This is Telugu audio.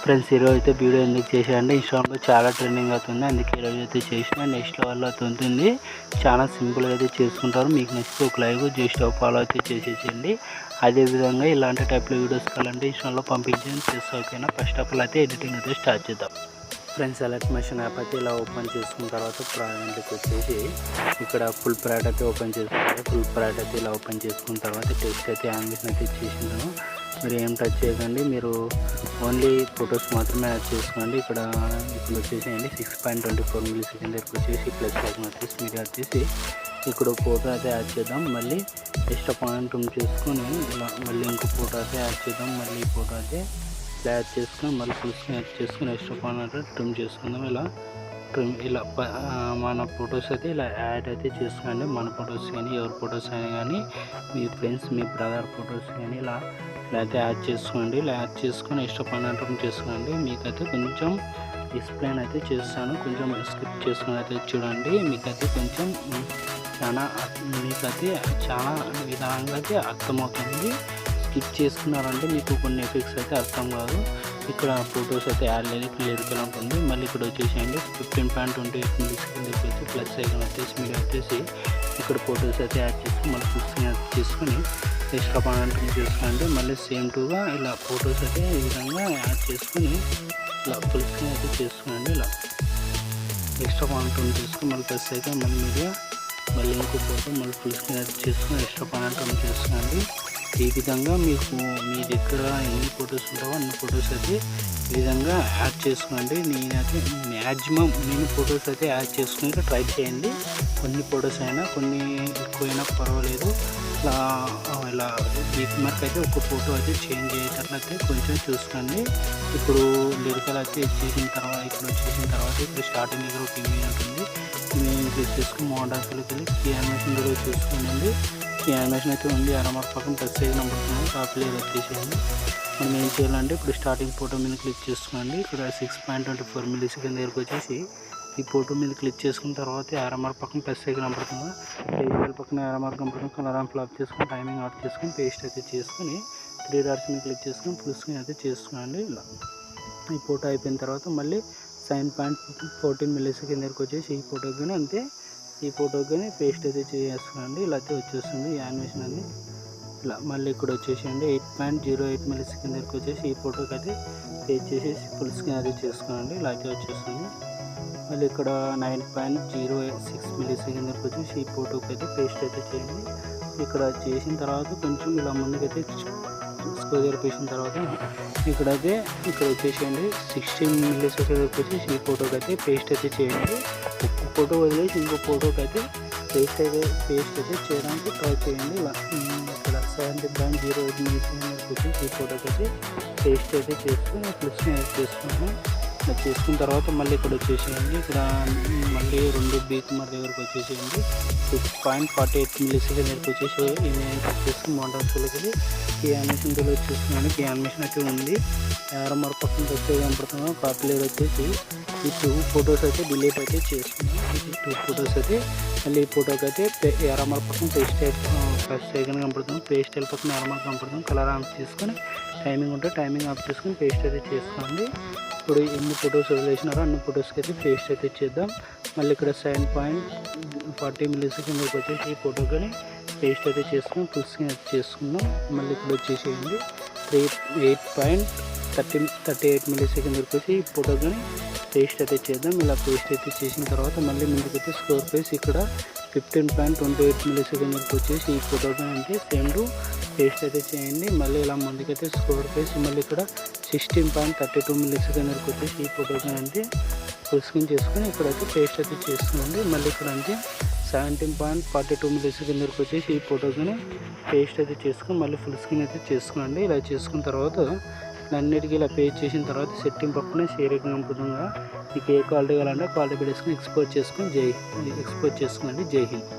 ఫ్రెండ్స్ ఈరోజు అయితే వీడియో ఎందుకు చేశానంటే ఇన్స్టాగ్రామ్లో చాలా ట్రెండింగ్ అవుతుంది, అందుకే ఈరోజు అయితే చేసిన. నెక్స్ట్ లెవెల్లో అయితే ఉంటుంది, చాలా సింపుల్గా అయితే చేసుకుంటారు. మీకు నచ్చితే ఒక లైక్ జస్ట్ ఒక ఫాలో అయితే చేసేసేయండి. అదేవిధంగా ఇలాంటి టైప్లో వీడియోస్ కావాలంటే ఇన్స్టాగ్రామ్లో పంపించండి చేస్తే ఓకేనా. ఫస్ట్ ఆఫ్ ఆల్ అయితే ఎడిటింగ్ అయితే స్టార్ట్ చేద్దాం. ఫ్రెండ్స్ సెలెక్ట్ మెషిన్ యాప్ అయితే ఇలా ఓపెన్ చేసుకున్న తర్వాత ప్రాజెక్ట్కి వచ్చేసి ఇక్కడ ఫుల్ ప్రైడ్ అయితే ఓపెన్ చేసుకుంటారు. ఫుల్ ప్రైడ్ అయితే ఇలా ఓపెన్ చేసుకున్న తర్వాత టెక్స్ట్ అయితే యానిమేషన్ అయితే ఇచ్చేసింటాను. మీరు ఏం టచ్ చేయకండి, మీరు ఓన్లీ ఫొటోస్ మాత్రమే యాడ్ చేసుకోండి. ఇక్కడ ఇప్పుడు వచ్చేసేయండి 6.24 ms దగ్గరకు వచ్చేసి ప్లస్ ఐకాన్ వచ్చేసి మీరు వచ్చేసి ఇక్కడ ఫోటో అయితే యాడ్ చేద్దాం. మళ్ళీ ఎక్స్ట్రా పాయింట్ చేసుకొని ఇలా మళ్ళీ ఇంకో ఫోటో అయితే యాడ్ చేద్దాం. మళ్ళీ ఈ ఫోటో అయితే యాడ్ చేసుకొని మళ్ళీ ఫుల్ స్క్రీన్ యాడ్ చేసుకొని ఎక్స్ట్రా పాయింట్ ట్రిమ్ చేసుకుందాం. ఇలా మన ఫొటోస్ అయితే ఇలా యాడ్ అయితే చేసుకోండి. మన ఫొటోస్ కానీ ఎవరి ఫొటోస్ అయినా కానీ మీ ఫ్రెండ్స్ మీ బ్రదర్ ఫొటోస్ కానీ ఇలా అయితే యాడ్ చేసుకోండి. ఇలా యాడ్ చేసుకొని ఎక్స్ట్రా పాయింట్ ట్రిమ్ చేసుకోండి. మీకైతే కొంచెం ఎక్స్ప్లెయిన్ అయితే చేస్తాను, కొంచెం స్కిప్ చేసుకొని అయితే చూడండి. మీకైతే కొంచెం మీకైతే చాలా విధానంగా అయితే అర్థమవుతుంది. స్కిప్ చేసుకున్నారంటే మీకు కొన్ని ఎఫెక్ట్స్ అయితే అర్థం కాదు. ఇక్కడ ఫొటోస్ అయితే యాడ్ లేదు, క్లియర్గా ఉంటుంది. మళ్ళీ ఇక్కడ వచ్చేసేయండి 15.28 ms వచ్చి ప్లస్ ఐకాన్ వచ్చేసి మీరు వచ్చేసి ఇక్కడ ఫొటోస్ అయితే యాడ్ చేసుకుని మళ్ళీ ఫుల్ స్క్రీన్ యాడ్ చేసుకొని ఎక్స్ట్రా పాయింట్ చేసుకోండి. మళ్ళీ సేమ్ టూగా ఇలా ఫొటోస్ అయితే ఈ విధంగా యాడ్ చేసుకొని ఇలా ఫుల్ స్క్రీన్ అయితే చేసుకోండి. ఇలా ఎక్స్ట్రా పాయింట్ చేసుకొని మళ్ళీ ప్లస్ అయితే మళ్ళీ ఇంకో ఫోటో మళ్ళీ ఫుల్ స్క్రీన్ అయితే చేసుకొని ఎక్స్ట్రా పాయింట్ చేసుకోండి. ఈ విధంగా మీకు మీ దగ్గర ఎన్ని ఫొటోస్ ఉంటావో అన్ని ఫొటోస్ అయితే ఈ విధంగా యాడ్ చేసుకోండి. నేనైతే మ్యాక్సిమం నేను ఫొటోస్ అయితే యాడ్ చేసుకుని ట్రై చేయండి. కొన్ని ఫొటోస్ అయినా కొన్ని ఎక్కువైనా పర్వాలేదు. ఇలా వీక్ మార్క్ అయితే ఒక ఫోటో అయితే చేంజ్ అయ్యేటట్లయితే కొంచెం చూసుకోండి. ఇప్పుడు లిరికల్ అయితే చేసిన తర్వాత ఇప్పుడు స్టార్టింగ్ దగ్గర ఒక ఇమేజ్ ఉంటుంది. ఇమేజ్ క్లిక్ చేసుకుని మోడల్స్లోకి వెళ్ళి కీ యానిమేషన్ కూడా చూసుకోండి. ఈ యానిమేషన్ అయితే ఉంది, అరమార్ పక్కన ప్లస్ సైజ్ నెంబర్ కాపీలేరు వచ్చేసేయండి. మనం ఏం చేయాలంటే ఇప్పుడు స్టార్టింగ్ ఫోటో మీద క్లిక్ చేసుకోండి. ఇక్కడ 6.24 ms దగ్గరకు వచ్చేసి ఈ ఫోటో మీద క్లిక్ చేసుకున్న తర్వాత అరమార్ పక్కన ప్లస్ సైజ్ కనబడుతుంది. పేజ్ పక్కన అరమార్ కనబడుతుంది. కలర్ ఆన్ ఫ్లాప్ చేసుకుని టైమింగ్ ఆఫ్ చేసుకుని పేస్ట్ అయితే చేసుకుని 3 డాట్స్ మీద క్లిక్ చేసుకుని ఫుల్ స్క్రీన్ అయితే చేసుకోండి. ఇలా ఈ ఫోటో అయిపోయిన తర్వాత మళ్ళీ 7.14 ms దగ్గరకు వచ్చేసి ఈ ఫోటోకి కానీ అంతే, ఈ ఫోటోకి కానీ పేస్ట్ అయితే చేసుకోండి. ఇలా అయితే వచ్చేస్తుంది యానిమేషన్ అని. ఇలా మళ్ళీ ఇక్కడ వచ్చేసేయండి 8.08 ms దగ్గరకు వచ్చేసి ఈ ఫోటోకి అయితే పేస్ట్ చేసేసి ఫుల్ స్క్రీన్ అయితే చేసుకోండి. ఇలా అయితే వచ్చేస్తుంది. మళ్ళీ ఇక్కడ 9.06 ms దగ్గరకు వచ్చేసి ఈ ఫోటోకి అయితే పేస్ట్ అయితే చేయండి. ఇక్కడ చేసిన తర్వాత కొంచెం ఇలా ముందుకైతే స్క్రోల్ జరిపేసిన తర్వాత ఇక్కడ వచ్చేసేయండి 16 ms దగ్గరకు వచ్చేసి ఈ ఫోటోకి అయితే పేస్ట్ అయితే చేయండి. ఒక ఫోటో వదిలేసి ఇంకో ఫోటోకి అయితే పేస్ట్ అయితే చేయడానికి ట్రై చేయండి. ఇలా ఇక్కడ 70.08 ms వచ్చేసి ఈ ఫోటోకి అయితే పేస్ట్ అయితే చేసుకుని ప్లస్ చేసుకున్నాము. ఇలా చేసుకున్న తర్వాత మళ్ళీ ఇక్కడ వచ్చేసేయండి. ఇక్కడ మళ్ళీ 2 బీక్ మరి దగ్గరకు వచ్చేసేయండి 6.48 ms దగ్గరకు వచ్చేసి ఇమేజ్ వచ్చేసి మోడల్స్లోకి ఈ యానిమేషన్ కూడా వచ్చేస్తున్నాను. ఈ యానిమేషన్ అయితే ఉంది, ఎవరో మరి పక్కన వచ్చే కనపడుతున్నాం. కాపీ లేరు వచ్చేసి ఈ 2 ఫొటోస్ అయితే డిలీట్ అయితే చేస్తున్నాం. ఈ 2 ఫొటోస్ అయితే మళ్ళీ ఈ ఫోటోకి అయితే ఎరమల పక్కన పేస్ట్ ఫస్ట్ సెకండ్ కనపడుతుంది. పేస్ట్ పక్కన ఎరమల కనపడుతుంది. కలర్ ఆఫ్ చేసుకొని టైమింగ్ ఉంటే టైమింగ్ ఆఫ్ చేసుకొని పేస్ట్ అయితే చేసుకోండి. ఇప్పుడు ఎన్ని ఫొటోస్ వదిలేసినారో అన్ని ఫొటోస్కి అయితే పేస్ట్ అయితే చేద్దాం. మళ్ళీ ఇక్కడ 7.40 ms వచ్చేసి ఈ ఫోటో కానీ పేస్ట్ అయితే చేసుకుని ఫుల్ స్క్రీన్ అయితే చేసుకుందాం. మళ్ళీ ఇక్కడ వచ్చేసేయండి 8.38 ms వచ్చి ఈ ఫోటో కానీ పేస్ట్ అయితే చేద్దాం. ఇలా పేస్ట్ అయితే చేసిన తర్వాత మళ్ళీ ముందుకైతే స్కోర్ పేస్ ఇక్కడ 15.28 ms వచ్చేసి ఈ ఫోటో కానీ అంటే సేమ్ టు పేస్ట్ అయితే చేయండి. మళ్ళీ ఇలా ముందుకైతే స్కోర్ పేస్ మళ్ళీ ఇక్కడ 16.32 ms వచ్చేసి ఈ ఫోటో కానీ అంటే ఫుల్ స్క్రీన్ చేసుకొని ఇక్కడైతే పేస్ట్ అయితే చేసుకోండి. మళ్ళీ ఇక్కడ అంటే 17.42 ms వచ్చేసి ఈ ఫోటో కానీ పేస్ట్ అయితే చేసుకొని మళ్ళీ ఫుల్ స్క్రీన్ అయితే చేసుకోండి. ఇలా చేసుకున్న తర్వాత అన్నిటికీ ఇలా పేస్ట్ చేసిన తర్వాత సెట్టింగ్ పక్కనే షేర్ కనపడుతుందిగా. మీకు ఏ క్వాలిటీ కావాలంటే క్వాలిటీ పెట్టేసుకొని ఎక్స్పోర్ట్ చేసుకోండి. జై హింద్.